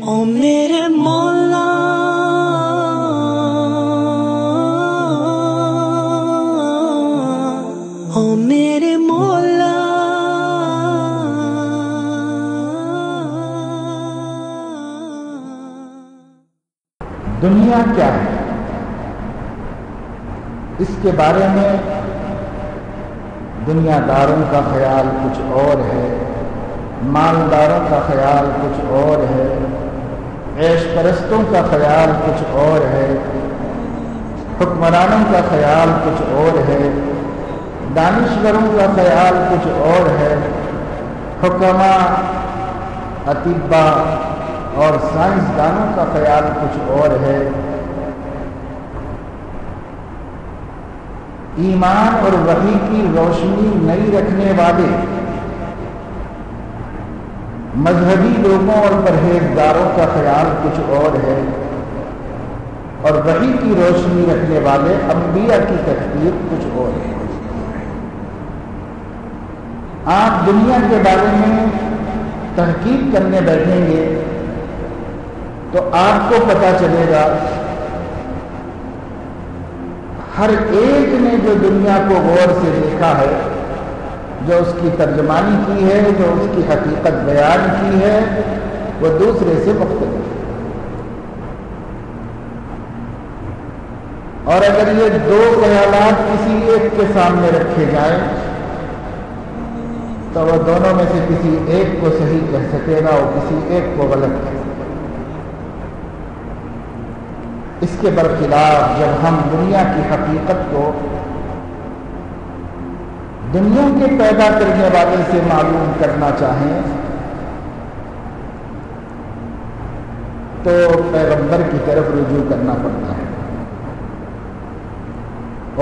او میرے مولا او میرے مولا دنیا کیا ہے؟ اس کے بارے میں دنیا داروں کا خیال کچھ اور ہے، مالداروں کا خیال کچھ اور ہے، عیش پرستوں کا خیال کچھ اور ہے، حکمرانوں کا خیال کچھ اور ہے، دانشوروں کا خیال کچھ اور ہے، حکماء، اطباء اور سائنسدانوں کا خیال کچھ اور ہے۔ ایمان اور وحی کی روشنی نہیں رکھنے والے مذہبی لوگوں اور پرہیزگاروں کا خیال کچھ اور ہے، اور وحی کی روشنی رکھنے والے انبیاء کی تفسیر کچھ اور ہے۔ آپ دنیا کے بارے میں تحقیق کرنے بیٹھیں گے تو آپ کو پتہ چلے گا ہر ایک نے جو دنیا کو غور سے دیکھا ہے، جو اس کی ترجمانی کی ہے، جو اس کی حقیقت بیان کی ہے، وہ دوسرے سے مختلف ہے۔ اور اگر یہ دو خیالات کسی ایک کے سامنے رکھے جائیں تو وہ دونوں میں سے کسی ایک کو صحیح کہہ سکے گا اور کسی ایک کو غلط کہہ سکے گا۔ اس کے برخلاف جب ہم دنیا کی حقیقت کو دنیا کے پیدا کرنے والے سے معلوم کرنا چاہیں تو پیغمبر کی طرف رجوع کرنا پڑتا ہے،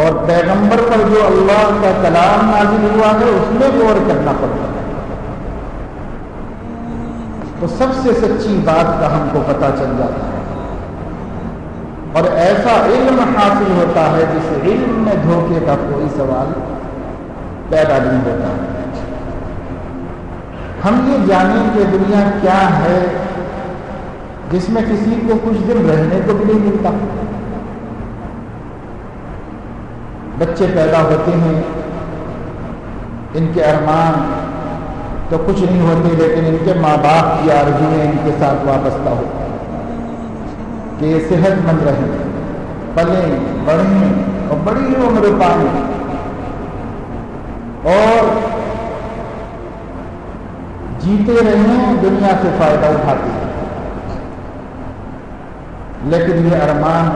اور پیغمبر پر جو اللہ کا کلام نازل ہوا ہے اس میں غور کرنا پڑتا ہے، تو سب سے سچی بات کا ہم کو پتہ چل جاتا ہے، اور ایسا علم حاصل ہوتا ہے جس علم میں دھوکے کا کوئی سوال پیدا نہیں ہوتا۔ ہم یہ جانیں کہ دنیا کیا ہے جس میں کسی کو کچھ دن رہنے کو بھی نہیں ملتا۔ بچے پیدا ہوتے ہیں، ان کے ارمان تو کچھ نہیں ہوتے، لیکن ان کے ماں باپ کی آرزویں ان کے ساتھ وابستہ ہوتی ہیں کہ یہ صحت مند رہیں، پلیں، بڑھیں اور بڑی عمر پائیں اور جیتے رہیں، دنیا سے فائدہ اٹھاتے ہیں۔ لیکن یہ ارمان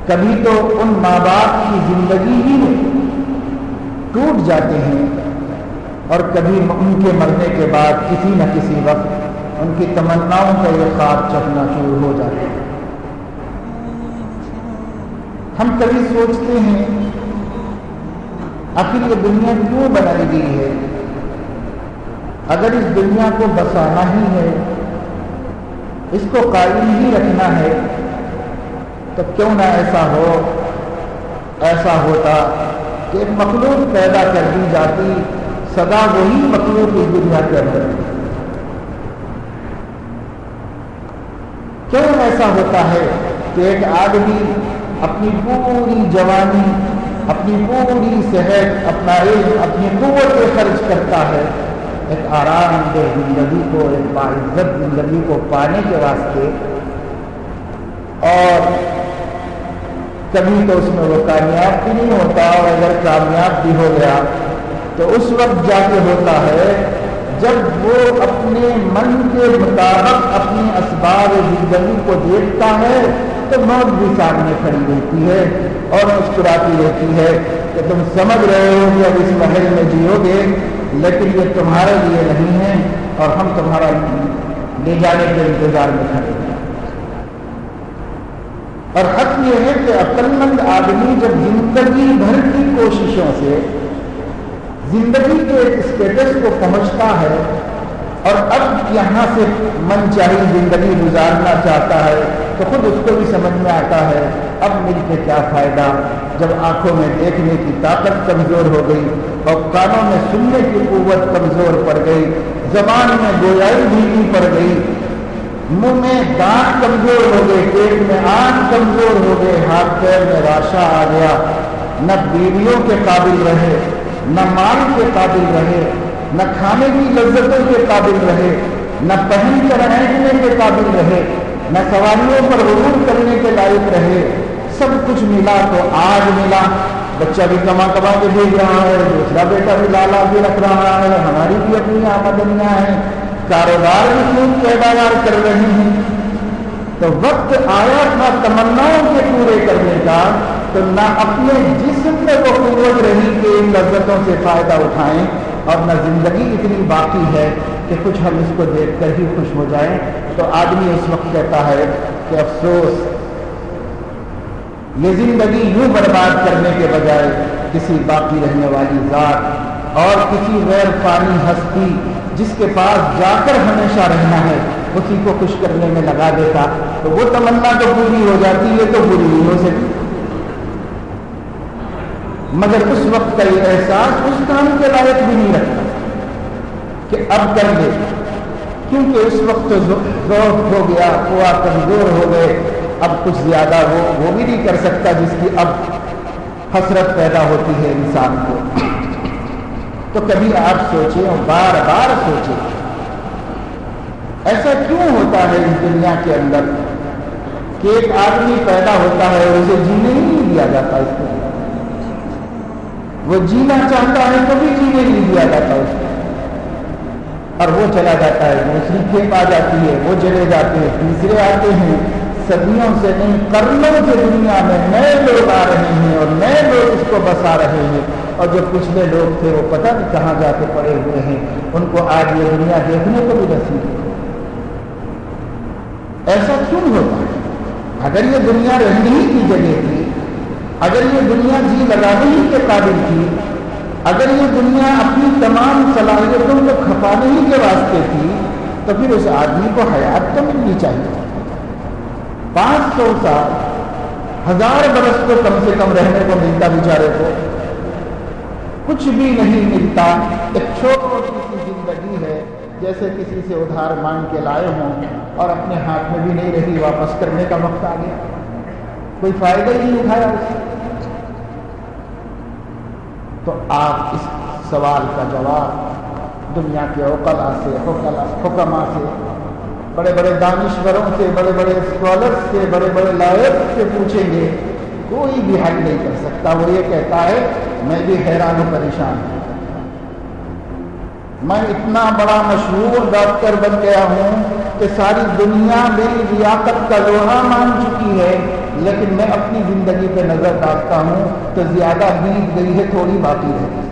کبھی تو ان ماں باپ کی زندگی ہی میں ٹوٹ جاتے ہیں، اور کبھی ان کے مرنے کے بعد کسی نہ کسی وقت ان کی تمناؤں کا یہ خواب چکناچور ہو جاتے ہیں۔ ہم کبھی سوچتے ہیں آخر یہ دنیا کیوں بنائی گئی ہے؟ اگر اس دنیا کو بسانا ہی ہے، اس کو قائم ہی رکھنا ہے، تو کیوں نہ ایسا ہوتا کہ ایک مخلوق پیدا کر دی جاتی، سدا وہی مخلوق اس دنیا کے اندر۔ کیوں ایسا ہوتا ہے کہ ایک آدمی اپنی پوری جوانی، اپنی پوری صحت، اپنا علم، اپنی قوت خرچ کرتا ہے ایک آرام دہ زندگی کو، ایک باعزت زندگی کو پانے کے واسطے، اور کبھی تو اس میں وہ کامیاب بھی نہیں ہوتا، اور اگر کامیاب بھی ہو گیا تو اس وقت جا کے ہوتا ہے جب وہ اپنے من کے مطابق اپنی اسباب زندگی کو دیکھتا ہے تو موت بھی سامنے کھڑی رہتی ہے اور مسکراتی رہتی ہے کہ تم سمجھ رہے ہو کہ اب اس محل میں جیو گے، لیکن یہ تمہارے لیے نہیں ہے، اور ہم تمہارا لے جانے کے انتظار میں کھڑے ہیں۔ اور حق یہ ہے کہ عقل مند آدمی جب زندگی بھر کی کوششوں سے زندگی کے ایک اسٹیٹس کو پہنچتا ہے اور اب یہاں سے من چاہی زندگی گزارنا چاہتا ہے، تو خود اس کو بھی سمجھ میں آتا ہے اب مل کے کیا فائدہ، جب آنکھوں میں دیکھنے کی طاقت کمزور ہو گئی اور کانوں میں سننے کی قوت کمزور پڑ گئی، زبان میں گویائی ڈھیلی پڑ گئی، منہ میں دانت کمزور ہو گئے، پیٹ میں آنکھ کمزور ہو گئے، ہاتھ پیر میں راشا آ گیا، نہ بیویوں کے قابل رہے، نہ مال کے قابل رہے، نہ کھانے کی لذتوں کے قابل رہے، نہ پہن کر رہنے کے قابل رہے، نہ سواریوں پر غرور کرنے کے لائق رہے، سب کچھ ملا تو آج ملا، بچہ بھی کما کے بھیج رہا ہے، دوسرا بیٹا بھی لالا بھی رکھ رہا ہے، ہماری بھی اپنی آمدنیاں ہیں، کاروبار بھی خوب پیداوار کر رہے ہیں۔ تو وقت آیا تھا تمناؤں کے پورے کرنے کا، تو نہ اپنے جسم میں وہ قوت رہی کہ ان لذتوں سے فائدہ اٹھائیں، اور نہ زندگی اتنی باقی ہے کہ کچھ ہم اس کو دیکھ کر ہی خوش ہو جائیں۔ تو آدمی اس وقت کہتا ہے کہ افسوس، یہ زندگی یوں برباد کرنے کے بجائے کسی باقی رہنے والی ذات اور کسی غیر فانی ہستی جس کے پاس جا کر ہمیشہ رہنا ہے اسی کو خوش کرنے میں لگا دیتا، تو وہ تمنا تو پوری ہو جاتی ہے، تو پوری نہیں ہو سکتی۔ مگر اس وقت کا یہ احساس اس کام کے لائق بھی نہیں رکھتا کہ اب کر دے، کیونکہ اس وقت تو ضعف ہو گیا، قوا کمزور ہو گئے، اب کچھ زیادہ وہ بھی نہیں کر سکتا جس کی اب حسرت پیدا ہوتی ہے انسان کو۔ تو کبھی آپ سوچیں اور بار بار سوچیں، ایسا کیوں ہوتا ہے اس دنیا کے اندر کہ ایک آدمی پیدا ہوتا ہے اور اسے جینے ہی نہیں دیا جاتا، اس کو وہ جینا چاہتا ہے تو بھی جینے نہیں دیا جاتا اس کو، اور وہ چلا جاتا ہے، دوسری کھیپ آ جاتی ہے، وہ چلے جاتے ہیں، تیسرے آتے ہیں، صدیوں سے نہیں قرنوں سے دنیا میں نئے لوگ آ رہے ہیں اور نئے لوگ اس کو بسا رہے ہیں، اور جو پچھلے لوگ تھے وہ پتہ نہیں کہاں جا کے پڑے ہوئے ہیں، ان کو آج یہ دنیا دیکھنے کو بھی نصیب ہے۔ ایسا کیوں ہوتا ہے؟ اگر یہ دنیا رہنے ہی کی جگہ تھی، اگر یہ دنیا جی لگانے ہی کے قابل تھی، اگر یہ دنیا اپنی تمام صلاحیتوں کو کھپانے ہی کے واسطے تھی، تو پھر اس آدمی کو حیات تو ملنی چاہیے۔ 500 سال 1000 برس تو کم سے کم رہنے کو ملتا، بیچارے کو کچھ بھی نہیں ملتا، ایک چھوٹی سی زندگی ہے، جیسے کسی سے ادھار مانگ کے لائے ہوں اور اپنے ہاتھ میں بھی نہیں رہی، واپس کرنے کا وقت آ گیا، کوئی فائدہ ہی نہیں اٹھایا اس سے۔ تو آپ اس سوال کا جواب دنیا کے عقلاء سے، حکماء سے، بڑے بڑے دانشوروں سے، بڑے بڑے اسکالرس سے، بڑے بڑے لائق سے پوچھیں گے، کوئی بھی حل نہیں کر سکتا۔ وہ یہ کہتا ہے میں بھی حیران و پریشان ہوں، میں اتنا بڑا مشہور ڈاکٹر بن گیا ہوں کہ ساری دنیا میری لیاقت کا لوہا مان چکی ہے، لیکن میں اپنی زندگی پہ نظر ڈالتا ہوں تو زیادہ بیت گئی ہے، تھوڑی باقی رہ گئی۔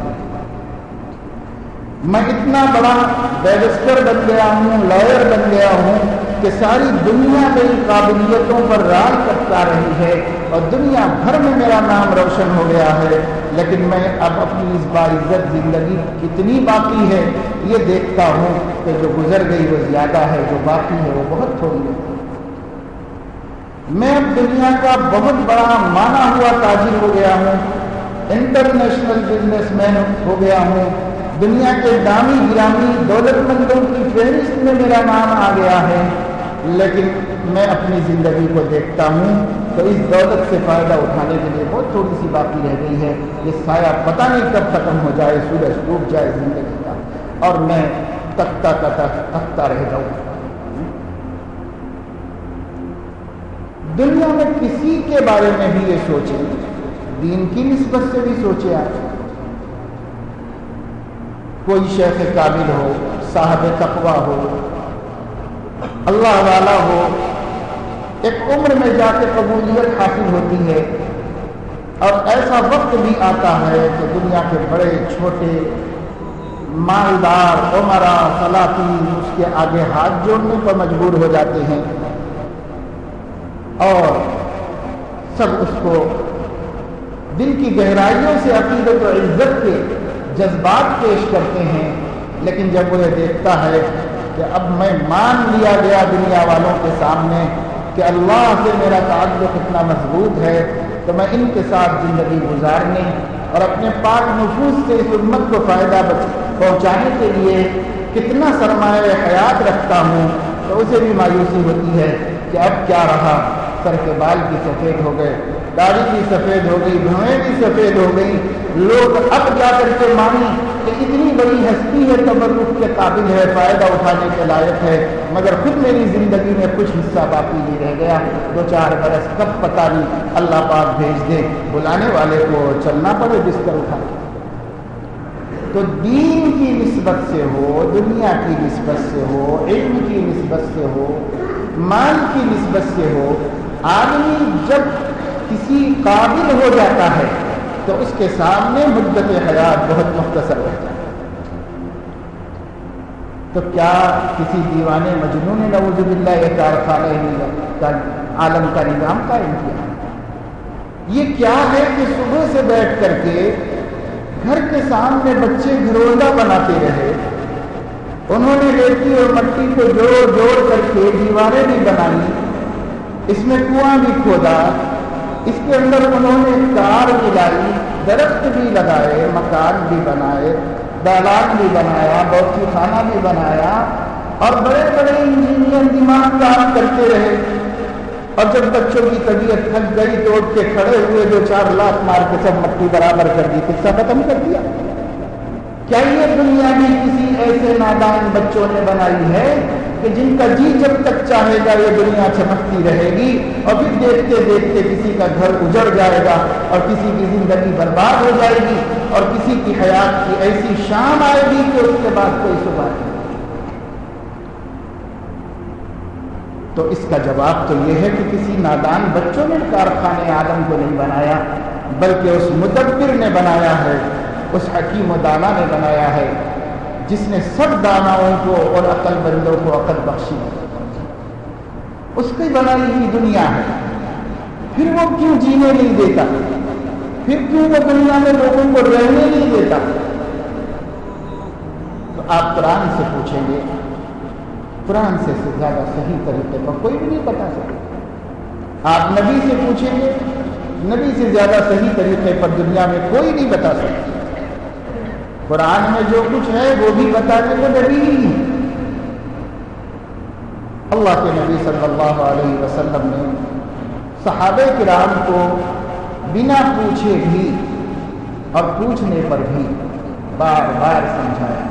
میں اتنا بڑا بیرسٹر بن گیا ہوں، لائر بن گیا ہوں کہ ساری دنیا میری قابلیتوں پر رال کٹتا رہی ہے اور دنیا بھر میں میرا نام روشن ہو گیا ہے، لیکن میں اب اپنی اس باعزت زندگی کتنی باقی ہے یہ دیکھتا ہوں کہ جو گزر گئی وہ زیادہ ہے، جو باقی ہے وہ بہت تھوڑی ہے۔ میں اب دنیا کا بہت بڑا مانا ہوا تاجر ہو گیا ہوں، انٹرنیشنل بزنس مین ہو گیا ہوں، دنیا کے دامی گرامی دولت مندوں کی فہرست میں میرا نام آ گیا ہے، لیکن میں اپنی زندگی کو دیکھتا ہوں تو اس دولت سے فائدہ اٹھانے کے لیے بہت تھوڑی سی باقی رہ گئی ہے، یہ سایہ پتہ نہیں کب ختم ہو جائے، سورج ڈوب جائے زندگی کا اور میں تختہ کا تختہ رہ جاؤں۔ دنیا میں کسی کے بارے میں بھی یہ سوچیں، دین کی نسبت سے بھی سوچے آپ، کوئی شیخ کامل ہو، صاحب تقویٰ ہو، اللہ والا ہو، ایک عمر میں جا کے قبولیت حاصل ہوتی ہے اور ایسا وقت بھی آتا ہے کہ دنیا کے بڑے چھوٹے مالدار عمراء سلاطین اس کے آگے ہاتھ جوڑنے پر مجبور ہو جاتے ہیں اور سب اس کو دل کی گہرائیوں سے عقیدت و عزت کے جذبات پیش کرتے ہیں، لیکن جب وہ یہ دیکھتا ہے کہ اب میں مان لیا گیا دنیا والوں کے سامنے کہ اللہ سے میرا تعلق اتنا مضبوط ہے تو میں ان کے ساتھ زندگی گزارنے اور اپنے پاک نفوس سے اس امت کو فائدہ پہنچانے کے لیے کتنا سرمایہ حیات رکھتا ہوں، تو تو اسے بھی مایوسی ہوتی ہے کہ اب کیا رہا، سر کے بال بھی سفید ہو گئے، داڑھی بھی سفید ہو گئی، بھویں بھی سفید ہو گئی، لوگ اب جا کر کے مانی کہ اتنی بڑی ہستی ہے، تبرک کے قابل ہے، فائدہ اٹھانے کے لائق ہے، مگر خود میری زندگی میں کچھ حصہ باقی نہیں رہ گیا، 2-4 برس کب پتہ نہیں اللہ پاک بھیج دے، بلانے والے کو چلنا پڑے بستر اٹھا کے۔ تو دین کی نسبت سے ہو، دنیا کی نسبت سے ہو، علم کی نسبت سے ہو، مال کی نسبت سے ہو، آدمی جب کسی قابل ہو جاتا ہے تو اس کے سامنے مدت حیات بہت مختصر رہتا ہے۔ تو کیا کسی دیوانے مجنون نے نعوذ باللہ یہ کارخانہ عالم کا نظام قائم کیا؟ یہ کیا ہے کہ صبح سے بیٹھ کر کے گھر کے سامنے بچے گھروندہ بناتے رہے، انہوں نے ریتی اور مٹی کو جوڑ جوڑ کر کے دیواریں بھی بنائی، اس میں کنواں بھی کھودا، اس کے اندر انہوں نے کار ملائی، درخت بھی لگائے، مکان بھی بنائے، دالان بھی بنایا، باورچی خانہ بھی بنایا، اور بڑے بڑے انجینئر دماغ کام کرتے رہے، اور جب بچوں کی طبیعت تھک گئی تو اٹھ کے کھڑے ہوئے، 2-4 لاکھ مار کے سب مٹی برابر کر دی، قصہ ختم کر دیا۔ کیا یہ دنیا بھی کسی ایسے نادان بچوں نے بنائی ہے کہ جن کا جی جب تک چاہے گا یہ دنیا چمکتی رہے گی، اور پھر دیکھتے دیکھتے کسی کا گھر اجڑ جائے گا اور کسی کی زندگی برباد ہو جائے گی اور کسی کی حیات کی ایسی شام آئے گی کہ اس کے بعد کوئی صبح نہیں۔ تو اس کا جواب تو یہ ہے کہ کسی نادان بچوں نے کارخانے عالم کو نہیں بنایا، بلکہ اس مدبر نے بنایا ہے، اس حکیم و دانا نے بنایا ہے، جس نے سب داناؤں کو اور عقل مندوں کو عقل بخشی، اس کی بنائی ہوئی دنیا ہے۔ پھر وہ کیوں جینے نہیں دیتا؟ پھر کیوں وہ دنیا میں لوگوں کو رہنے نہیں دیتا؟ تو آپ قرآن سے پوچھیں گے، قرآن سے زیادہ صحیح طریقے پر کوئی بھی نہیں بتا سکتا۔ آپ نبی سے پوچھیں گے، نبی سے زیادہ صحیح طریقے پر دنیا میں کوئی نہیں بتا سکتا۔ قرآن میں جو کچھ ہے وہ بھی بتانے کو نبی ہی ہے۔ اللہ کے نبی صلی اللہ علیہ وسلم نے صحابہ کرام کو بنا پوچھے بھی اور پوچھنے پر بھی بار بار سمجھایا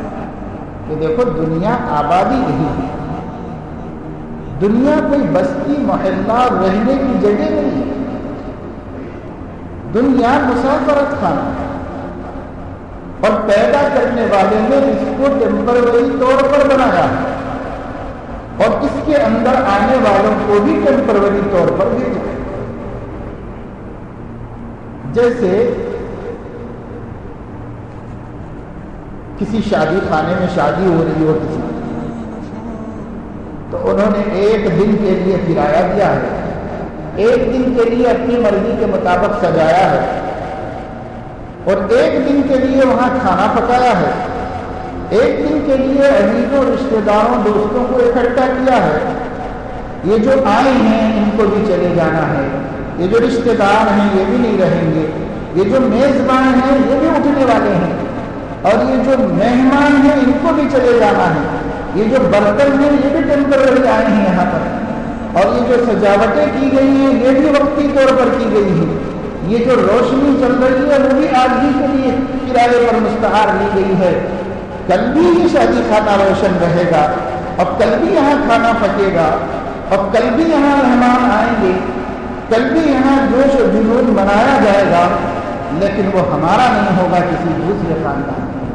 کہ دیکھو دنیا آبادی نہیں ہے، دنیا کوئی بستی محلہ رہنے کی جگہ نہیں ہے، دنیا مسافرت خانہ ہے، اور پیدا کرنے والے نے اس کو ٹیمپرری طور پر بنایا ہے اور اس کے اندر آنے والوں کو بھی ٹیمپرری طور پر بھیجا ہے۔ جیسے کسی شادی خانے میں شادی ہو رہی ہو کسی، تو انہوں نے 1 دن کے لیے کرایہ دیا ہے، 1 دن کے لیے اپنی مرضی کے مطابق سجایا ہے، اور 1 دن کے لیے وہاں کھانا پکایا ہے، 1 دن کے لیے عزیزوں، رشتہ داروں، دوستوں کو اکٹھا کیا ہے۔ یہ جو آئے ہیں ان کو بھی چلے جانا ہے، یہ جو رشتہ دار ہیں یہ بھی نہیں رہیں گے، یہ جو میزبان ہیں یہ بھی اٹھنے والے ہیں، اور یہ جو مہمان ہیں ان کو بھی چلے جانا ہے، یہ جو برتن ہیں یہ بھی ٹیمپرری آئے ہیں یہاں پر، اور یہ جو سجاوٹیں کی گئی ہیں یہ بھی وقتی طور پر کی گئی ہیں، یہ جو روشنی چل رہی ہے وہ بھی آج ہی کے لیے کرائے پر مستعار لی گئی ہے۔ کل بھی یہ شادی خانہ روشن رہے گا، اور کل بھی یہاں کھانا پکے گا، اور کل بھی یہاں مہمان آئیں گے، کل بھی یہاں جوش و جنون منایا جائے گا، لیکن وہ ہمارا نہیں ہوگا، کسی دوسرے خاندان کا،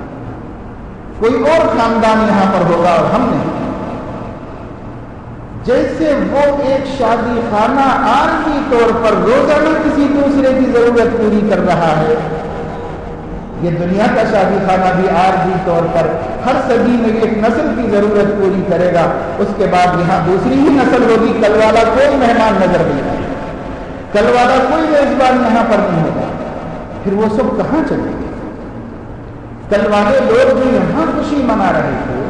کوئی اور خاندان یہاں پر ہوگا اور ہم نہیں۔ جیسے وہ ایک شادی خانہ عارضی طور پر روزانہ کسی دوسرے کی ضرورت پوری کر رہا ہے، یہ دنیا کا شادی خانہ بھی عارضی طور پر ہر صدی میں ایک نسل کی ضرورت پوری کرے گا، اس کے بعد یہاں دوسری ہی نسل ہوگی، کل والا کوئی مہمان نظر نہیں آئے، کل والا کوئی میزبان یہاں پر نہیں ہوگا، پھر وہ سب کہاں چلے گئے؟ کل والے لوگ جو یہاں خوشی منا رہے تھے،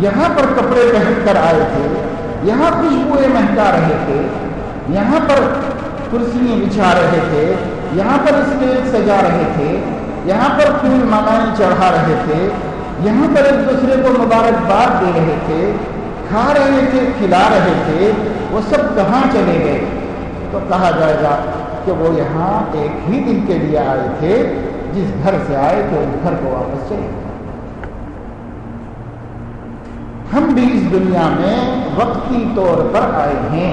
یہاں پر کپڑے پہن کر آئے تھے، یہاں خوشبوئیں مہکا رہے تھے، یہاں پر کرسیاں بچھا رہے تھے، یہاں پر اسٹیج سجا رہے تھے، یہاں پر پھول مالائیں چڑھا رہے تھے، یہاں پر ایک دوسرے کو مبارکباد دے رہے تھے، کھا رہے تھے کھلا رہے تھے وہ سب کہاں چلے گئے؟ تو کہا جائے گا کہ وہ یہاں ایک ہی دن کے لیے آئے تھے، جس گھر سے آئے تو اس گھر کو واپس چلے گئے۔ ہم بھی اس دنیا میں وقتی طور پر آئے ہیں،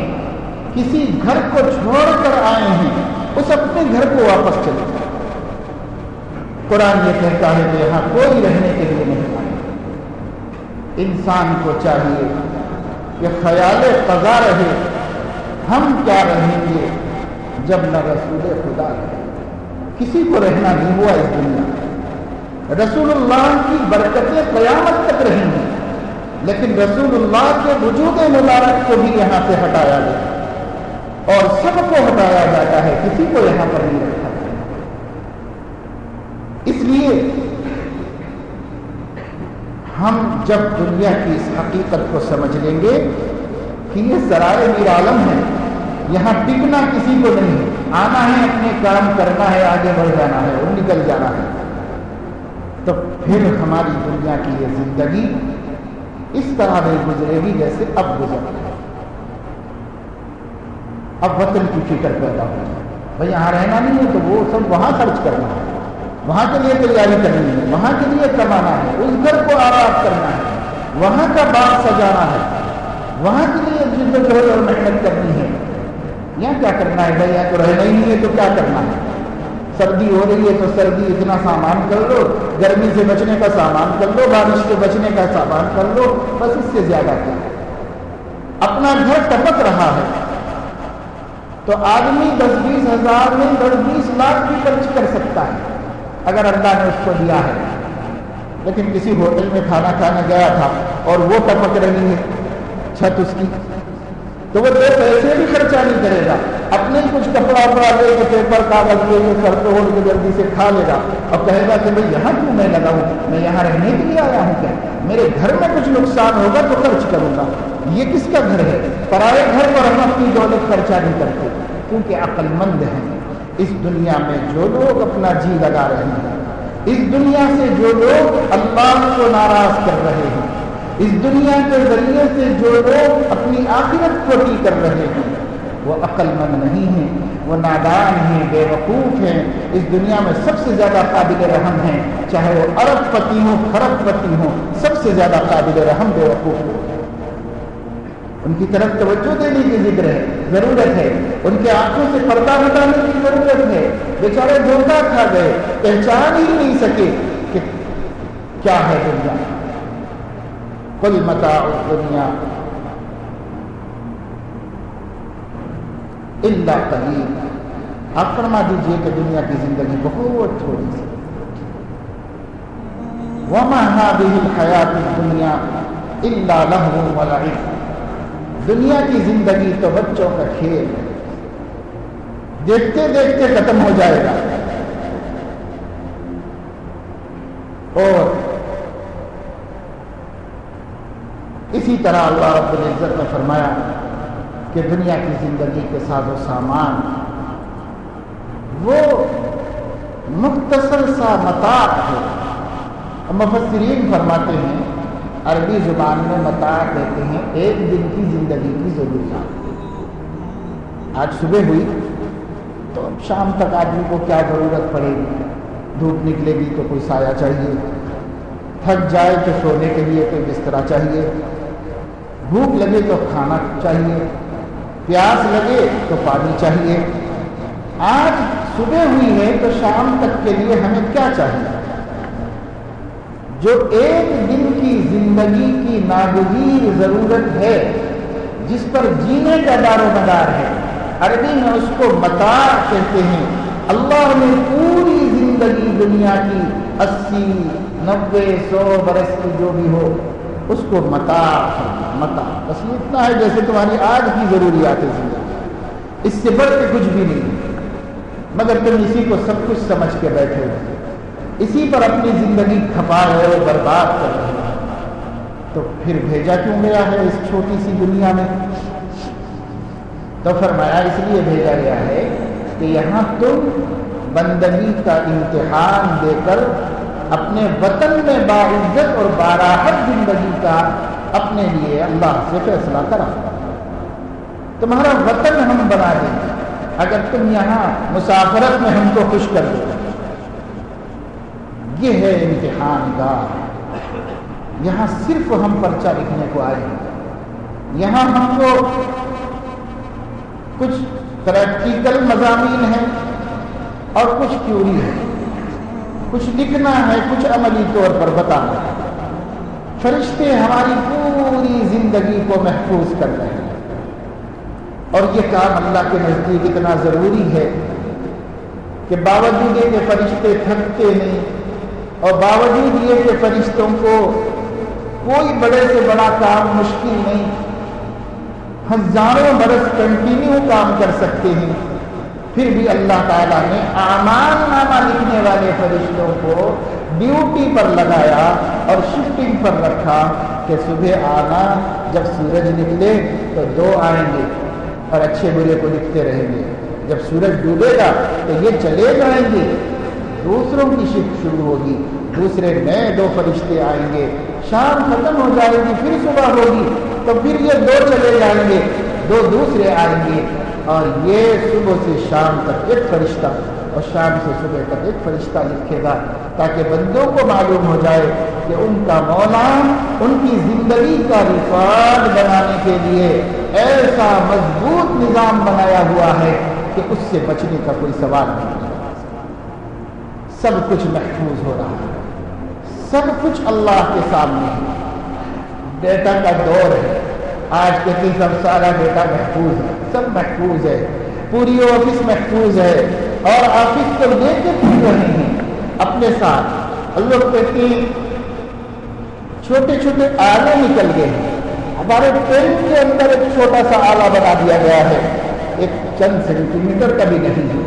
کسی گھر کو چھوڑ کر آئے ہیں، اس اپنے گھر کو واپس چلے گئے۔ قرآن یہ کہتا ہے کہ یہاں کوئی رہنے کے لیے نہیں آئے۔ انسان کو چاہیے کہ خیال قضا رہے، ہم کیا رہیں گے جب نہ رسول خدا رہے۔ کسی کو رہنا نہیں ہوا اس دنیا میں۔ رسول اللہ کی برکتیں قیامت تک رہیں گی، لیکن رسول اللہ کے وجود مبارک کو بھی یہاں سے ہٹایا گیا اور سب کو ہٹایا جاتا ہے، کسی کو یہاں پر نہیں رکھا جاتا۔ اس لیے ہم جب دنیا کی اس حقیقت کو سمجھ لیں گے کہ یہ سرائے میر عالم ہے، یہاں ٹکنا کسی کو نہیں ہے، آنا ہے اپنے کام کرنا ہے، آگے بڑھ جانا ہے اور نکل جانا ہے، تو پھر ہماری دنیا کی یہ زندگی اس طرح نہیں گزرے گی جیسے اب گزر رہی ہے۔ اب وطن کی فکر پیدا ہو جائے، بھائی یہاں رہنا نہیں ہے تو وہ سب وہاں خرچ کرنا ہے، وہاں کے لیے تیاری کرنی ہے، وہاں کے لیے کمانا ہے، اس گھر کو آباد کرنا ہے، وہاں کا باغ سجانا ہے، وہاں کے لیے جدوجہد اور محنت کرنی ہے۔ یہاں کیا کرنا ہے بھائی؟ یہاں تو رہنا ہی نہیں ہے تو کیا کرنا ہے؟ سردی ہو رہی ہے تو سردی اتنا سامان کر لو، گرمی سے بچنے کا سامان کر لو، بارش سے بچنے کا سامان کر لو، بس اس سے زیادہ کیا؟ اپنا گھر ٹپک رہا ہے تو آدمی 10-20 ہزار میں 10-20 لاکھ بھی خرچ کر سکتا ہے اگر اللہ نے اس کو دیا ہے۔ لیکن کسی ہوٹل میں کھانا کھانے گیا تھا اور وہ ٹپک رہی ہے چھت اس کی، تو وہ 2 پیسے بھی خرچہ نہیں کرے گا، اپنے کچھ کپڑا وپڑا لے کے پیپر کاغذ لے کے سر توڑ کے جلدی سے کھا لے گا اور کہے گا کہ بھائی یہاں کیوں میں لگاؤں، میں یہاں رہنے کے لیے آیا ہوں کیا؟ میرے گھر میں کچھ نقصان ہوگا تو خرچ کروں گا۔ یہ کس کا گھر ہے؟ پرائے گھر پر ہم اپنی دولت خرچہ نہیں کرتے، کیونکہ عقل مند ہیں۔ اس دنیا میں جو لوگ اپنا جی لگا رہے ہیں، اس دنیا سے جو لوگ اللہ کو ناراض کر رہے ہیں، اس دنیا کے ذریعے سے جو لوگ اپنی آخرت کو ٹی کر رہے ہیں، وہ عقل مند نہیں ہیں، وہ نادان ہیں، بے وقوف ہیں۔ اس دنیا میں سب سے زیادہ قابل رحم ہیں، چاہے وہ ارب پتی ہوں کھرب پتی ہوں، سب سے زیادہ قابل رحم بے وقوف ہوں۔ ان کی طرف توجہ دینے کی ذکر ہے، ضرورت ہے، ان کے آنکھوں سے پردہ ہٹانے کی ضرورت ہے۔ بیچارے دھوکہ کھا گئے، پہچان ہی نہیں سکے کہ کیا ہے دنیا۔ قل متاع الدنیا الا قلیل، آپ فرما دیجئے کہ دنیا کی زندگی بہت تھوڑی سی۔ وما هذه الحیات الدنیا الا لہو ولعب، دنیا کی زندگی تو بچوں کا کھیل ہے، دیکھتے دیکھتے ختم ہو جائے گا۔ اور اسی طرح اللہ رب العزت نے فرمایا کہ دنیا کی زندگی کے ساز و سامان وہ مختصر سا متاع ہے۔ مفسرین فرماتے ہیں عربی زبان میں متاع کہتے ہیں ایک دن کی زندگی کی ضروریات۔ آج صبح ہوئی تو شام تک آدمی کو کیا ضرورت پڑے گی؟ دھوپ نکلے گی تو کوئی سایہ چاہیے، تھک جائے تو سونے کے لیے کوئی بستر چاہیے، بھوک لگے تو کھانا چاہیے، پیاس لگے تو پانی چاہیے۔ آج صبح ہوئی ہے تو شام تک کے لیے ہمیں کیا چاہیے؟ جو ایک دن کی زندگی کی ناگزیر ضرورت ہے، جس پر جینے کا دار و مدار ہے، عربی میں اس کو متاع کہتے ہیں۔ اللہ نے پوری زندگی دنیا کی 80، 90، 100 برس کی جو بھی ہو اس کو متاع بس یہ اتنا ہے جیسے تمہاری آج کی ضروریات زندگی، اس سے بڑھ کے کچھ بھی نہیں، مگر تم اسی کو سب کچھ سمجھ کے بیٹھے ہو، اسی پر اپنی زندگی کھپا رہے ہو، برباد کر رہے ہو، تو پھر بھیجا کیوں گیا ہے اس چھوٹی سی دنیا میں؟ تو فرمایا اس لیے بھیجا گیا ہے کہ یہاں تم بندگی کا امتحان دے کر اپنے وطن میں باعزت اور باراحت زندگی کا اپنے لیے اللہ سے فیصلہ کرا، تمہارا وطن ہم بنا دیں گے اگر تم یہاں مسافرت میں ہم کو خوش کر دو۔ یہ ہے امتحان گاہ، یہاں صرف ہم پرچہ لکھنے کو آئے ہیں، یہاں ہم کو کچھ پریکٹیکل مضامین ہیں اور کچھ تھیوری ہے، کچھ لکھنا ہے، کچھ عملی طور پر بتانا ہے۔ فرشتے ہماری پوری زندگی کو محفوظ کر رہے ہیں، اور یہ کام اللہ کے نزدیک اتنا ضروری ہے کہ باوجود یہ کہ فرشتے تھکتے نہیں، اور باوجود یہ کہ فرشتوں کو کوئی بڑے سے بڑا کام مشکل نہیں، ہزاروں برس کنٹینیو کام کر سکتے ہیں، پھر بھی اللہ تعالیٰ نے اعمال نامہ لکھنے والے فرشتوں کو ڈیوٹی پر لگایا اور شفٹنگ پر رکھا کہ صبح آنا، جب سورج نکلے تو 2 آئیں گے اور اچھے برے کو لکھتے رہیں گے، جب سورج ڈوبے گا تو یہ چلے جائیں گے، دوسروں کی شفٹ شروع ہوگی، دوسرے نئے 2 فرشتے آئیں گے، شام ختم ہو جائے گی، پھر صبح ہوگی تو پھر یہ 2 چلے جائیں گے، 2 دوسرے آئیں گے، اور یہ صبح سے شام تک 1 فرشتہ اور شام سے صبح تک 1 فرشتہ لکھے گا، تاکہ بندوں کو معلوم ہو جائے کہ ان کا مولا ان کی زندگی کا ریکارڈ بنانے کے لیے ایسا مضبوط نظام بنایا ہوا ہے کہ اس سے بچنے کا کوئی سوال نہیں ہے۔ سب کچھ محفوظ ہو رہا ہے، سب کچھ اللہ کے سامنے ہے۔ ڈیٹا کا دور ہے، آج کے سب سارا ڈیٹا محفوظ ہے، سب محفوظ ہے، پوری آفس محفوظ ہے، اور آفس کو لے کے پھر رہے ہیں اپنے ساتھ۔ اللہ کہتے ہیں چھوٹے چھوٹے آلے نکل گئے ہیں، ہمارے پین کے اندر ایک چھوٹا سا آلہ بنا دیا گیا ہے، ایک چند سینٹی میٹر کا بھی نہیں ہے،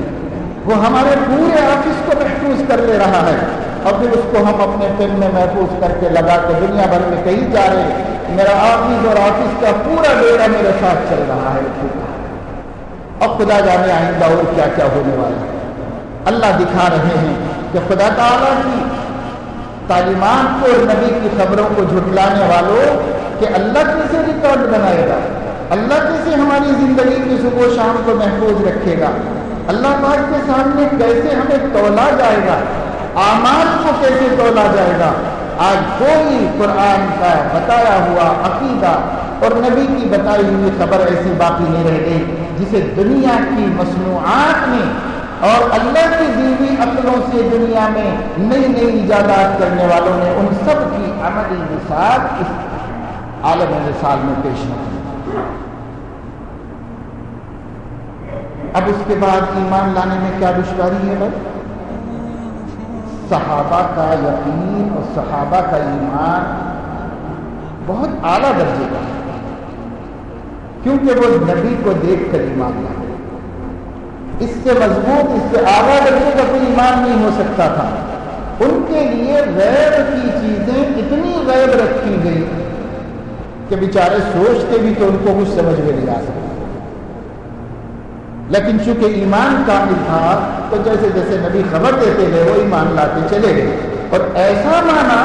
وہ ہمارے پورے آفس کو محفوظ کر لے رہا ہے، اور پھر اس کو ہم اپنے پین میں محفوظ کر کے لگا کے دنیا بھر میں کہیں جا رہے ہیں، میرا آفس اور آفس کا پورا ڈیٹا میرے ساتھ چل رہا ہے، اور خدا جانے آئندہ اور کیا کیا ہونے والا ہے۔ اللہ دکھا رہے ہیں کہ خدا تعالیٰ کی تعلیمات کو اور نبی کی خبروں کو جھٹلانے والوں کہ اللہ کیسے ریکارڈ بنائے گا، اللہ کیسے ہماری زندگی کی صبح و شام کو محفوظ رکھے گا، اللہ پاک کے سامنے کیسے ہمیں تولا جائے گا، اعمال کو کیسے تولا جائے گا۔ آج کوئی قرآن کا بتایا ہوا عقیدہ اور نبی کی بتائی ہوئی خبر ایسی باقی نہیں رہ گئی جسے دنیا کی مصنوعات میں اور اللہ کی دی ہوئی عقلوں سے دنیا میں نئی نئی ایجادات کرنے والوں نے ان سب کی عملی مثال اس عالم مثال میں پیش نہ کی۔ اب اس کے بعد ایمان لانے میں کیا دشواری ہے بھائی؟ صحابہ کا یقین اور صحابہ کا ایمان بہت اعلیٰ درجے کا ہے، کیونکہ وہ نبی کو دیکھ کر ایمان لائے۔ اس سے مضبوط، اس سے اعلیٰ درجے کا کوئی ایمان نہیں ہو سکتا تھا۔ ان کے لیے غیب کی چیزیں اتنی غیب رکھی گئی کہ بیچارے سوچتے بھی تو ان کو کچھ سمجھ میں نہیں آ سکتا، لیکن چونکہ ایمان کامل تھا تو جیسے جیسے نبی خبر دیتے گئے وہ ایمان لاتے چلے گئے، اور ایسا مانا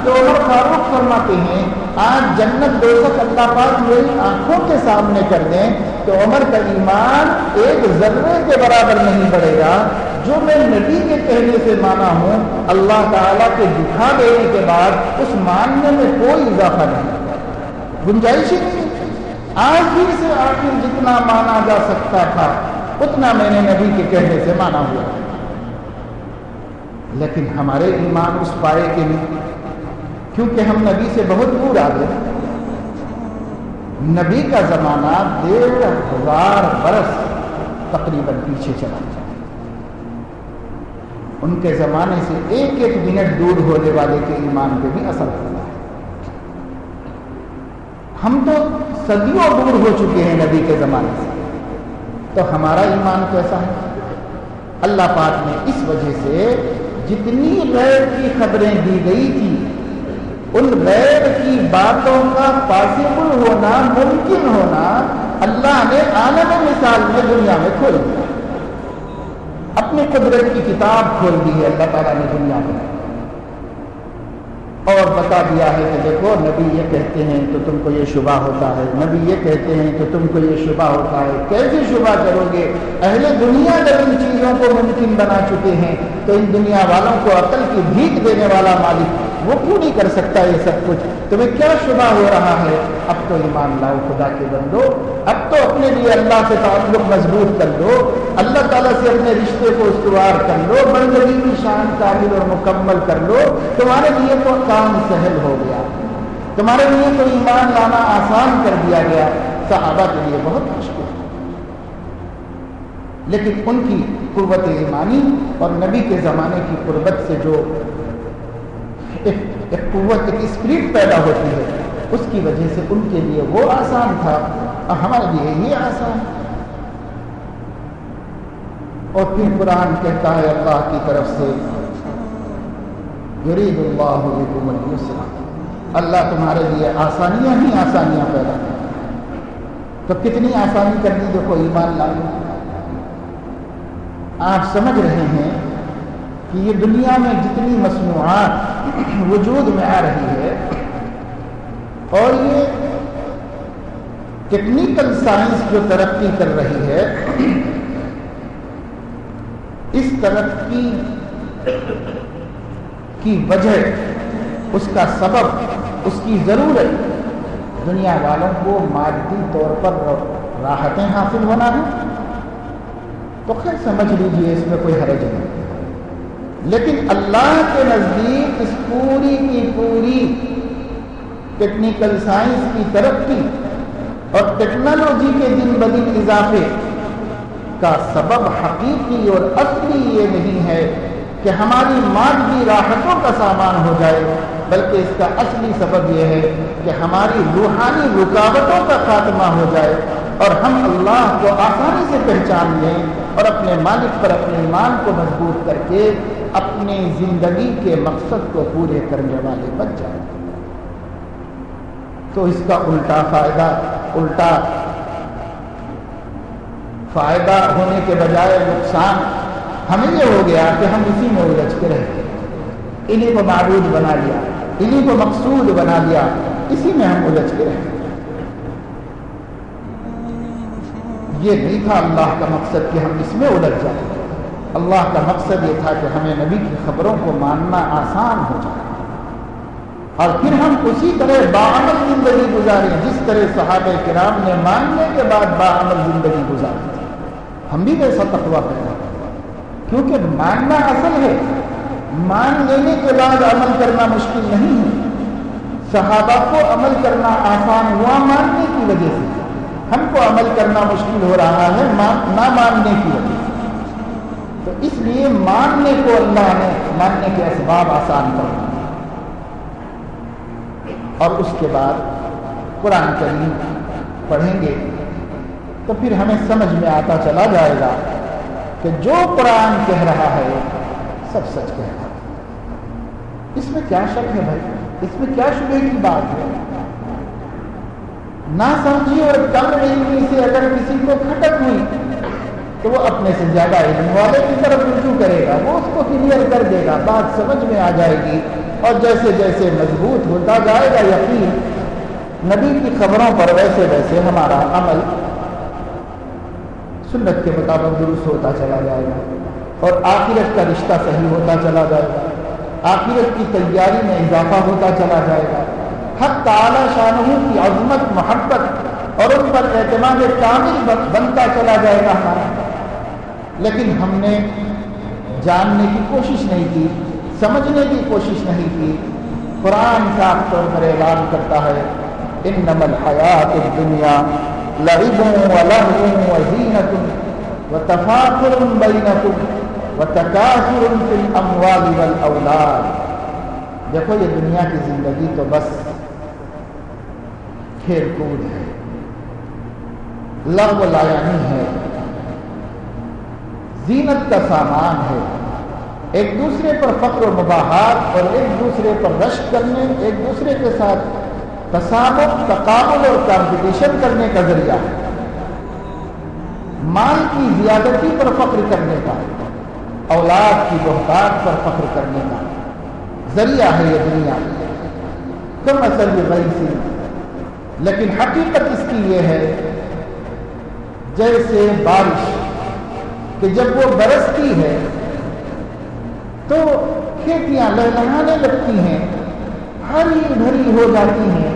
کہ عمر فاروق فرماتے ہیں آج جنت دوزخ اللہ پاک میری آنکھوں کے سامنے کر دیں تو عمر کا ایمان ایک ذرے کے برابر نہیں بڑھے گا، جو میں نبی کے کہنے سے مانا ہوں اللہ تعالیٰ کے دکھا دینے کے بعد اس ماننے میں کوئی اضافہ نہیں، گنجائش ہی نہیں۔ آخر سے آخر جتنا مانا جا سکتا تھا اتنا میں نے نبی کے کہنے سے مانا ہوا، لیکن ہمارے ایمان اس پائے کے نہیں، کیونکہ ہم نبی سے بہت دور آ گئے۔ نبی کا زمانہ 1500 برس تقریباً پیچھے چلا جائے، ان کے زمانے سے ایک ایک منٹ دور ہونے والے کے ایمان پہ بھی اثر پڑتا ہے۔ ہم تو صدیوں دور ہو چکے ہیں نبی کے زمانے سے، تو ہمارا ایمان کیسا ہے؟ اللہ پاک نے اس وجہ سے جتنی غیب کی خبریں دی گئی تھی ان غیب کی باتوں کا پاسبل ہونا، ممکن ہونا اللہ نے عالم مثال میں دنیا میں کھول دیا، اپنی قدرت کی کتاب کھول دی ہے اللہ تعالیٰ نے دنیا میں۔ اور بتا دیا ہے کہ دیکھو نبی یہ کہتے ہیں تو تم کو یہ شبہ ہوتا ہے، نبی یہ کہتے ہیں تو تم کو یہ شبہ ہوتا ہے، کیسے شبہ کرو گے؟ اہل دنیا جب ان چیزوں کو ممکن بنا چکے ہیں تو ان دنیا والوں کو عقل کی بھیک دینے والا مالک وہ کیوں نہیں کر سکتا یہ سب کچھ؟ تمہیں کیا شبہ ہو رہا ہے؟ اب تو ایمان لاؤ خدا کے بندو، اب تو اپنے لیے اللہ سے تعلق مضبوط کر لو، اللہ تعالیٰ سے اپنے رشتے کو استوار کر لو، بندگی کی شان کامل اور مکمل کر لو، تمہارے لیے تو کام سہل ہو گیا، تمہارے لیے تو ایمان لانا آسان کر دیا گیا۔ صحابہ کے لیے بہت مشکل، لیکن ان کی قوت ایمانی اور نبی کے زمانے کی قربت سے جو ایک قوت، ایک اسپرٹ پیدا ہوتی ہے، اس کی وجہ سے ان کے لیے وہ آسان تھا اور ہمارے لیے یہ آسان۔ اور پھر قرآن کہتا ہے اللہ کی طرف سے یرید اللہ بکم الیسر، اللہ تمہارے لیے آسانیاں ہی آسانیاں پیدا کریں۔ تو کتنی آسانی کر دی دیکھو ایمان لانے۔ آپ سمجھ رہے ہیں کہ یہ دنیا میں جتنی مصنوعات وجود میں آ رہی ہے اور یہ ٹیکنیکل سائنس جو ترقی کر رہی ہے، اس ترقی کی وجہ، اس کا سبب، اس کی ضرورت دنیا والوں کو مادی طور پر راحتیں حاصل ہونا ہے، تو خیر سمجھ لیجئے اس میں کوئی حرج نہیں، لیکن اللہ کے نزدیک اس پوری کی پوری ٹیکنیکل سائنس کی ترقی اور ٹیکنالوجی کے دن بدن اضافے کا سبب حقیقی اور اصلی یہ نہیں ہے کہ ہماری مادی راحتوں کا سامان ہو جائے، بلکہ اس کا اصلی سبب یہ ہے کہ ہماری روحانی رکاوٹوں کا خاتمہ ہو جائے اور ہم اللہ کو آسانی سے پہچان لیں اور اپنے مالک پر اپنے ایمان کو مضبوط کر کے اپنی زندگی کے مقصد کو پورے کرنے والے بن جائیں۔ تو اس کا الٹا فائدہ ہونے کے بجائے نقصان ہمیں یہ ہو گیا کہ ہم اسی میں الجھ کے رہ گئے، انہیں کو معبود بنا لیا، انہیں کو مقصود بنا لیا، اسی میں ہم الجھ کے رہ گئے۔ یہ نہیں تھا اللہ کا مقصد کہ ہم اس میں الجھ جائیں، اللہ کا مقصد یہ تھا کہ ہمیں نبی کی خبروں کو ماننا آسان ہو جائے اور پھر ہم اسی طرح باعمل زندگی گزاریں جس طرح صحابہ کرام نے ماننے کے بعد باعمل زندگی گزاری تھی۔ ہم بھی ویسا تقویٰ پیدا کریں، کیونکہ ماننا اصل ہے، مان لینے کے بعد عمل کرنا مشکل نہیں ہے۔ صحابہ کو عمل کرنا آسان ہوا ماننے کی وجہ سے، ہم کو عمل کرنا مشکل ہو رہا ہے نہ ماننے کی وجہ سے۔ تو اس لیے ماننے کو اللہ نے ماننے کے اسباب آسان کر دیے، اور اس کے بعد قرآن کریم پڑھیں گے تو پھر ہمیں سمجھ میں آتا چلا جائے گا کہ جو قرآن کہہ رہا ہے سب سچ کہہ رہا ہے۔ اس میں کیا شک ہے بھائی؟ اس میں کیا شبہ کی بات ہے؟ نہ سمجھی اور کم علمی سے اگر کسی کو کھٹک ہوئی تو وہ اپنے سے زیادہ علم والے کی طرف رجوع کرے گا، وہ اس کو کلیئر کر دے گا، بات سمجھ میں آ جائے گی، اور جیسے جیسے مضبوط ہوتا جائے گا یقین نبی کی خبروں پر، ویسے ویسے ہمارا عمل سنت کے مطابق درست ہوتا چلا جائے گا اور آخرت کا رشتہ صحیح ہوتا چلا جائے گا، آخرت کی تیاری میں اضافہ ہوتا چلا جائے گا، حق تعالی شانہ کی عظمت، محبت اور ان پر اعتماد کامل بنتا چلا جائے گا ہمارا۔ لیکن ہم نے جاننے کی کوشش نہیں کی، سمجھنے کی کوشش نہیں کی۔ قرآن صاف طور پر اعلان کرتا ہے انما الحیات الدنیا لعب ولہو وزینۃ وتفاخر بینکم وتکاثر فی الاموال والاولاد۔ دیکھو یہ دنیا کی زندگی تو بس کھیل کود ہے، لغو لایعنی ہے، زینت کا سامان ہے، ایک دوسرے پر فخر و مباحات اور ایک دوسرے پر رشک کرنے، ایک دوسرے کے ساتھ تسابق، تقابل اور کمپٹیشن کرنے کا ذریعہ ہے، مال کی زیادتی پر فخر کرنے کا، اولاد کی بہتات پر فخر کرنے کا ذریعہ ہے یہ دنیا۔ کمثل غیث، لیکن حقیقت اس کی یہ ہے جیسے بارش کہ جب وہ برستی ہے تو کھیتیاں لہلہانے لگتی ہیں، ہری بھری ہو جاتی ہیں،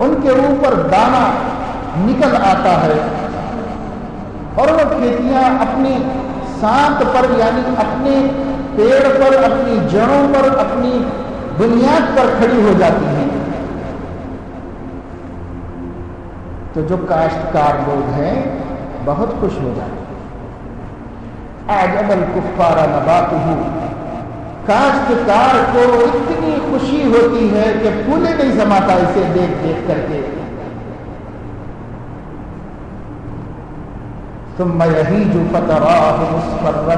ان کے اوپر دانا نکل آتا ہے، اور وہ کھیتیاں اپنی سانت پر یعنی اپنے پیڑ پر، اپنی جڑوں پر، اپنی بنیاد پر کھڑی ہو جاتی ہیں۔ تو جو کاشتکار لوگ ہیں بہت خوش ہو جاتے ہیں۔ اعجب الکفار نباتہ، کاشتکار کو اتنی خوشی ہوتی ہے کہ پھولے نہیں سماتا اسے دیکھ دیکھ کر کے۔ ثم یہیج فتراہ مصفرا،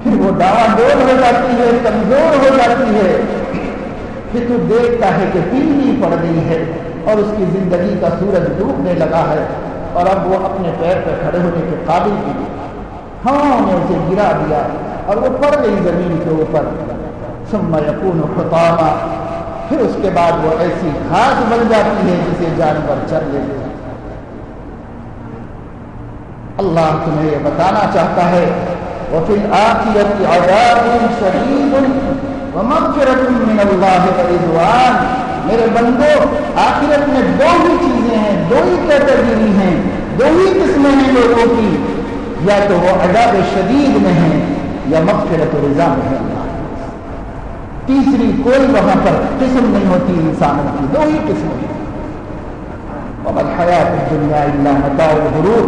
پھر وہ ڈاوا ڈول ہو جاتی ہے، کمزور ہو جاتی ہے، پھر تو دیکھتا ہے کہ پیلی پڑ گئی ہے اور اس کی زندگی کا سورج ڈوبنے لگا ہے، اور اب وہ اپنے پیر پہ کھڑے ہونے کے قابل بھی نہیں۔ ہاں نے اسے گرا دیا اور وہ پڑ گئی زمین کے اوپر۔ ثم یکون حطاما، پھر اس کے بعد وہ ایسی گھاس بن جاتی ہے جسے جانور چر لیتے ہیں۔ اللہ تمہیں یہ بتانا چاہتا ہے وفی الآخرۃ عذاب شدید ومغفرۃ من اللہ ورضوان، میرے بندو آخرت میں دو ہی چیزیں ہیں، دو ہی کیٹیگری ہیں، دو ہی قسمیں ہیں لوگوں کی، یا تو وہ عذاب شدید میں ہیں یا مغفرت و رضا میں ہے۔ تیسری کوئی وہاں پر قسم نہیں ہوتی انسانوں کی، دو ہی قسم ہیں۔ وما الحیات الدنیا الا متاع الغرور،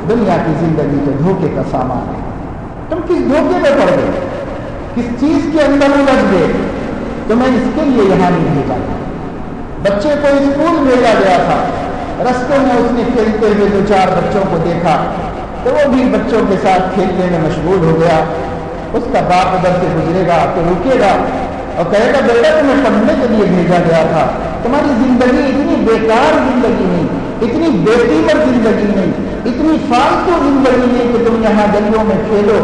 دنیا کی زندگی تو دھوکے کا سامان ہے۔ تم کس دھوکے میں پڑ گئے، کس چیز کے اندر الجھ گئے؟ تمہیں اس کے لیے یہاں نہیں بھیجا۔ بچے کو اسکول بھیجا گیا تھا، رستے میں اس نے کھیلتے ہوئے دو چار بچوں کو دیکھا تو وہ بھی بچوں کے ساتھ کھیلنے میں مشغول ہو گیا۔ اس کا باپ ادھر سے گزرے گا تو رکے گا اور کہے گا بیٹا تمہیں پڑھنے کے لیے بھیجا گیا تھا، تمہاری زندگی اتنی بیکار زندگی نہیں، اتنی بیٹی پر زندگی نہیں، اتنی فالتو زندگی نہیں کہ تم یہاں گلیوں میں کھیلو،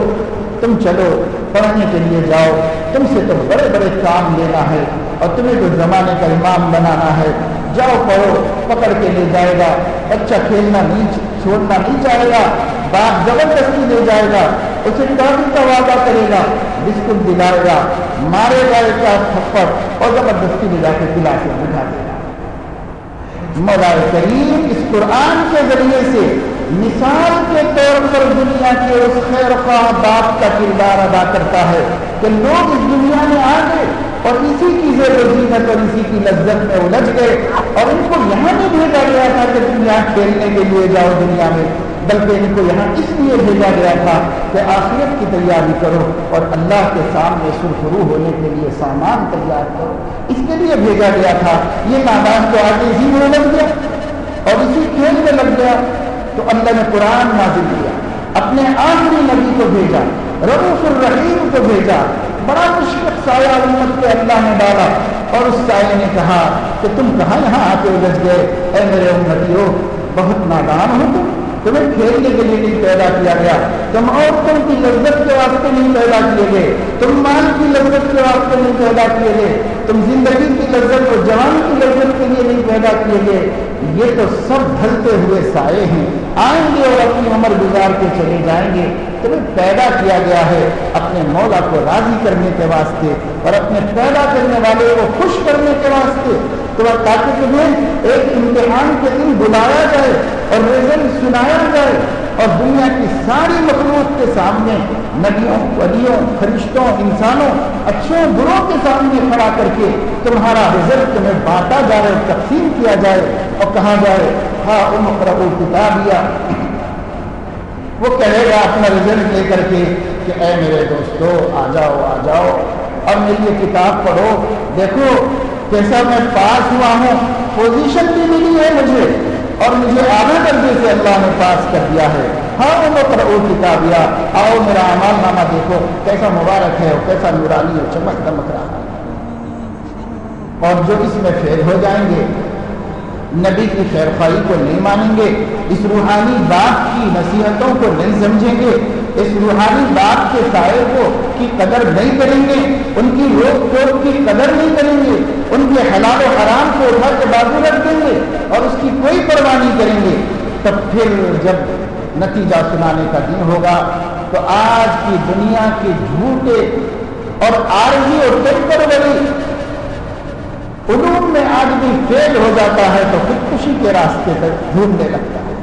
تم چلو پڑھنے کے لیے جاؤ، تم سے تو بڑے بڑے کام لینا ہے اور تمہیں تو زمانے کا امام بنانا ہے، جاؤ پڑھو۔ پکڑ کے لے جائے گا، بچہ کھیلنا نہیں چھوڑنا نہیں چاہے گا، باپ زبردستی لے جائے گا، اسے ٹافی کا وعدہ کرے گا، بسکٹ دلائے گا، مارے گا ایک تھپڑ اور زبردستی لے جا کے کلاس میں بٹھا دے گا۔ مولا کریم اس قرآن کے ذریعے سے مثال کے طور پر دنیا کے اس خیر خواہ باپ کا کردار ادا کرتا ہے کہ لوگ اس دنیا میں آ گئے اور اسی کی زیب و زینت اور اسی کی لذت میں الجھ گئے، اور ان کو یہاں نہیں بھیجا گیا تھا کہ تم یہاں کھیلنے کے لیے جاؤ دنیا میں، بلکہ ان کو یہاں اس لیے بھیجا گیا تھا کہ آخرت کی تیاری کرو اور اللہ کے سامنے سرخرو ہونے کے لیے سامان تیار کرو، اس کے لیے بھیجا گیا تھا۔ یہ نادان تو آگے اسی میں لگ گیا اور اسی کھیل میں لگ گیا، تو اللہ نے قرآن نازل کیا، اپنے آخری نبی کو بھیجا، رؤوف الرحیم کو بھیجا، بڑا مشکل سایہ امت پہ اللہ نے ڈالا، اور اس سائے نے کہا کہ تم کہاں یہاں آ کے الجھ گئے، اے میرے امتیو بہت نادان ہو تمہیں کھیلنے کے لیے نہیں پیدا کیا گیا، تم عورتوں کی لذت کے واسطے نہیں پیدا کیے گئے، تم مال کی لذت کے واسطے نہیں پیدا کیے گئے، تم زندگی کی لذت اور جوانی کی لذت کے لیے نہیں پیدا کیے گئے، یہ تو سب ڈھلتے ہوئے سائے ہیں، آئیں گے اور اپنی عمر گزار کے چلے جائیں گے۔ تمہیں پیدا کیا گیا ہے اپنے مولا کو راضی کرنے کے واسطے اور اپنے پیدا کرنے والے کو خوش کرنے کے واسطے، تاکہ تمہیں ایک امتحان کے دن بلایا جائے اور رزلٹ سنایا جائے اور دنیا کی ساری مخلوق کے سامنے، نبیوں، ولیوں، فرشتوں، انسانوں، اچھوں بروں کے سامنے کھڑا کر کے تمہارا رزلٹ تمہیں بانٹا جائے، تقسیم کیا جائے اور کہا جائے ہاں اقرؤوا کتابیہ۔ وہ کہے گا اپنا رزلٹ لے کر کے کہ اے میرے دوستو آ جاؤ اور میری یہ کتاب پڑھو، دیکھو کیسا میں پاس ہوا ہوں، پوزیشن بھی ملی ہے مجھے اور مجھے آدھا درجے سے اللہ نے پاس کر دیا ہے۔ ہاں اقرؤوا کتابیہ، آؤ میرا اعمال نامہ دیکھو کیسا مبارک ہے اور کیسا نورانی اور چمک دمک رہا ہے۔ اور جو اس میں فیل ہو جائیں گے، نبی کی خیر خواہی کو نہیں مانیں گے، اس روحانی بات کی نصیحتوں کو نہیں سمجھیں گے، اس روحانی باپ کے سائے کو کی قدر نہیں کریں گے، ان کی روک ٹوک کی قدر نہیں کریں گے، ان کے حلال و حرام کو اٹھا کے بازو رکھ دیں گے اور اس کی کوئی پرواہ نہیں کریں گے، تب پھر جب نتیجہ سنانے کا دن ہوگا تو آج کی دنیا کے جھوٹے اور عارضی اور ٹیمپروری علوم میں آدمی فیل ہو جاتا ہے تو خودکشی کے راستے پر ڈھونڈنے لگتا ہے،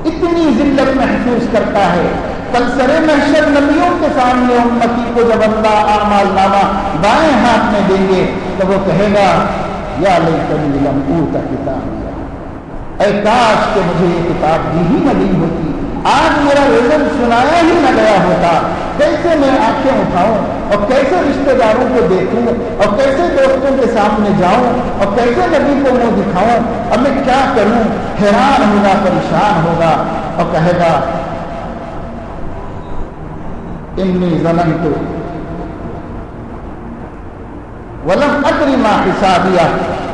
اتنی ذلت محسوس کرتا ہے۔ کل سرے محشر نبیوں کے سامنے امتی کو جب اللہ اعمال نامہ بائیں ہاتھ میں دیں گے تو وہ کہے گا یا لیتنی لم اوت کتابیا، اے کاش کہ مجھے یہ کتاب دی ہی نہ دی ہوتی، آج میرا رزق سنایا ہی نہ گیا ہوتا، کیسے میں آنکھیں اٹھاؤں اور کیسے رشتہ داروں کو دیکھوں اور کیسے دوستوں کے سامنے جاؤں اور کیسے نبی کو منہ دکھاؤں، اور میں کیا کروں؟ حیران ہوگا، پریشان ہوگا اور کہے گا انی ظننت ولم ادری ما حسابیہ،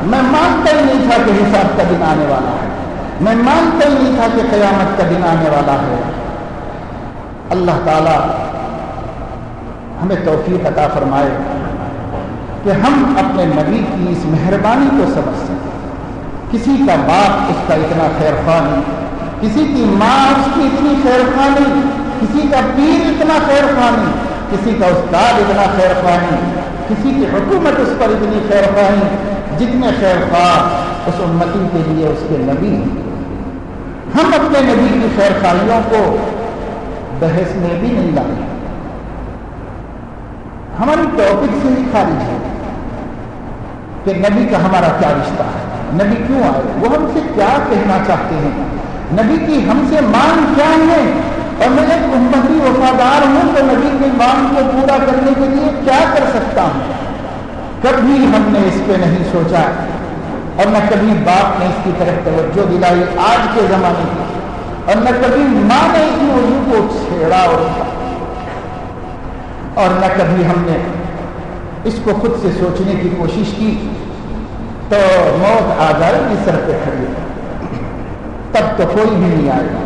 میں مانتا ہی نہیں تھا کہ حساب کا دن آنے والا ہے، میں مانتا ہی نہیں تھا کہ قیامت کا دن آنے والا ہے۔ اللہ تعالی ہمیں توفیق عطا فرمائے کہ ہم اپنے نبی کی اس مہربانی کو سمجھ سکیں۔ کسی کا باپ اس کا اتنا خیر خواہ نہیں، کسی کی ماں اس کی اتنی خیر خواہ نہیں، کسی کا پیر اتنا خیر خواہ نہیں، کسی کا استاد اتنا خیر خواہ نہیں، کسی کی حکومت اس پر اتنی خیر خواہ نہیں جتنے خیر خواہ اس امتی کے لیے اس کے نبی ہیں۔ ہم اپنے نبی کی خیر خواہیوں کو بحث میں بھی نہیں لائے، ہماری ٹاپک سے ہی خارج ہے کہ نبی کا ہمارا کیا رشتہ ہے، نبی کیوں آئے، وہ ہم سے کیا کہنا چاہتے ہیں، نبی کی ہم سے مانگ کیا ہے، اور میں ایک امتی وفادار ہوں تو نبی کی مانگ کو پورا کرنے کے لیے کیا کر سکتا ہوں۔ کبھی ہم نے اس پہ نہیں سوچا اور نہ کبھی باپ نے اس کی طرف توجہ دلائی آج کے زمانے کی، اور نہ کبھی ماں نے اس موضوع کو چھیڑا اور نہ کبھی ہم نے اس کو خود سے سوچنے کی کوشش کی۔ تو موت آ جائے گی سر پہ کھڑی، تب تو کوئی بھی نہیں آئے گا،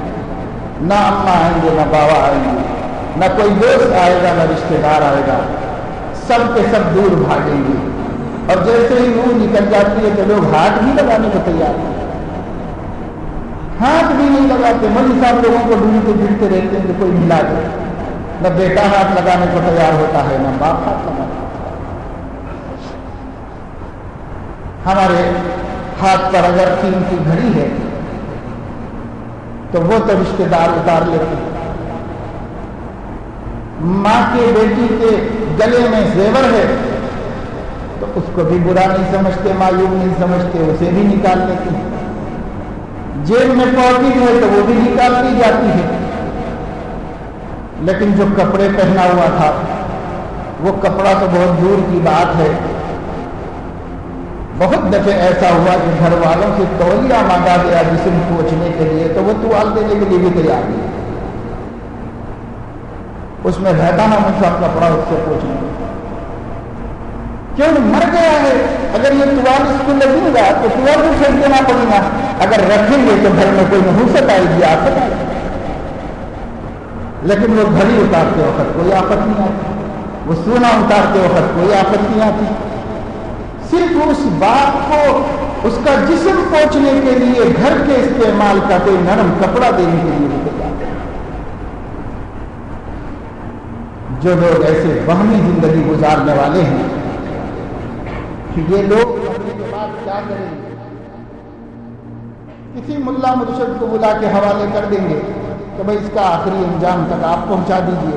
نہ اماں آئیں گے نہ بابا آئیں گے، نہ کوئی دوست آئے گا نہ رشتے دار آئے گا، سب کے سب دور بھاگیں گے، اور جیسے ہی روح نکل جاتی ہے تو لوگ ہاتھ بھی لگانے کو تیار ہیں، ہاتھ بھی نہیں لگاتے، مولوی صاحب لوگوں کو ڈھونڈتے پھرتے رہتے ہیں کہ کوئی ملا دے، نہ بیٹا ہاتھ لگانے کو تیار ہوتا ہے نہ باپ ہاتھ لگانے کو۔ ہمارے ہاتھ پر اگر قیمتی گھڑی ہے تو وہ تو رشتے دار اتار لیتے ہیں، ماں کے بیٹی کے گلے میں زیور ہے تو اس کو بھی برا نہیں سمجھتے، معیوب نہیں سمجھتے، اسے بھی نکال لیتے ہیں، جیب میں پاکٹ ہے تو وہ بھی نکال لی جاتی ہے، لیکن جو کپڑے پہنا ہوا تھا وہ کپڑا تو بہت دور کی بات ہے۔ بہت دفعہ ایسا ہوا کہ گھر والوں سے تولیہ مانگا گیا جسم پوچھنے کے لیے تو وہ توال دینے کے لیے بھی تیار نہیں، اس میں رہتا نہ مجھا کپڑا اس سے پوچھنے، کیوں مر گیا ہے، اگر یہ توال اس کو لگے گا تو توال کو پھینک دینا پڑے گا، اگر رکھیں گے تو گھر میں کوئی نحوست آئے گی، آفت آئے گی، لیکن وہ گھڑی اتارتے وقت کوئی آفت نہیں آتی، وہ سونا اتارتے وقت کوئی آفت نہیں آتی، صرف اس بات کو اس کا جسم پہنچنے کے لیے گھر کے استعمال کا کوئی نرم کپڑا دینے کے لیے نکل جاتے ہیں۔ جو لوگ ایسے وہمی زندگی گزارنے والے ہیں کہ یہ لوگ مرنے کے بعد کیا کریں گے، کسی ملا مرشد کو بلا کے حوالے کر دیں گے کہ بھائی اس کا آخری انجام تک آپ پہنچا دیجئے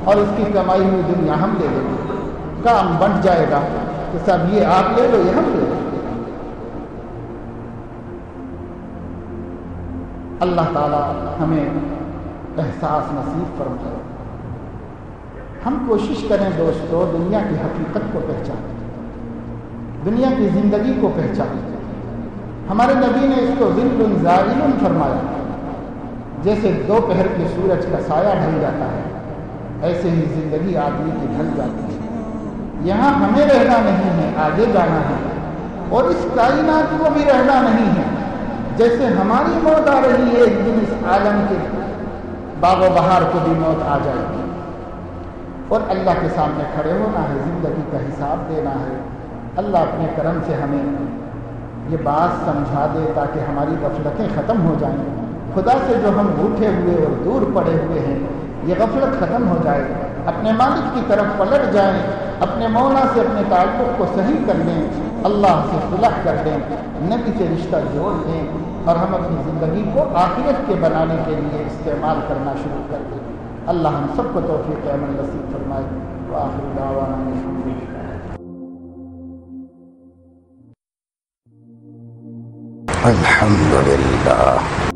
اور اس کی کمائی ہوئی دنیا ہم لے لیں گے، کام بنٹ جائے گا کہ سب یہ آپ لے لو یہ ہم لے لو۔ اللہ تعالی ہمیں احساس نصیب فرمائے۔ ہم کوشش کریں دوستو دنیا کی حقیقت کو پہچانیں، دنیا کی زندگی کو پہچانیں۔ ہمارے نبی نے اس کو ظل زائل فرمایا، جیسے دوپہر کے سورج کا سایہ ڈھل جاتا ہے ایسے ہی زندگی آدمی کی ڈھل جاتی ہے۔ یہاں ہمیں رہنا نہیں ہے، آگے جانا ہے، اور اس کائنات کو بھی رہنا نہیں ہے۔ جیسے ہماری موت آ رہی ہے ایک دن اس عالم کے باغ و بہار کو بھی موت آ جائے گی، اور اللہ کے سامنے کھڑے ہونا ہے، زندگی کا حساب دینا ہے۔ اللہ اپنے کرم سے ہمیں یہ بات سمجھا دے تاکہ ہماری غفلتیں ختم ہو جائیں، خدا سے جو ہم روٹھے ہوئے اور دور پڑے ہوئے ہیں یہ غفلت ختم ہو جائے، اپنے مالک کی طرف پلٹ جائیں، اپنے مولا سے اپنے تعلق کو صحیح کر لیں، اللہ سے صلح کر دیں، نبی سے رشتہ جوڑ دیں، اور ہم اپنی زندگی کو آخرت کے بنانے کے لیے استعمال کرنا شروع کر دیں۔ اللہ ہم سب کو توفیق عمل نصیب فرمائے۔ وآخر دعوانا الحمد للہ۔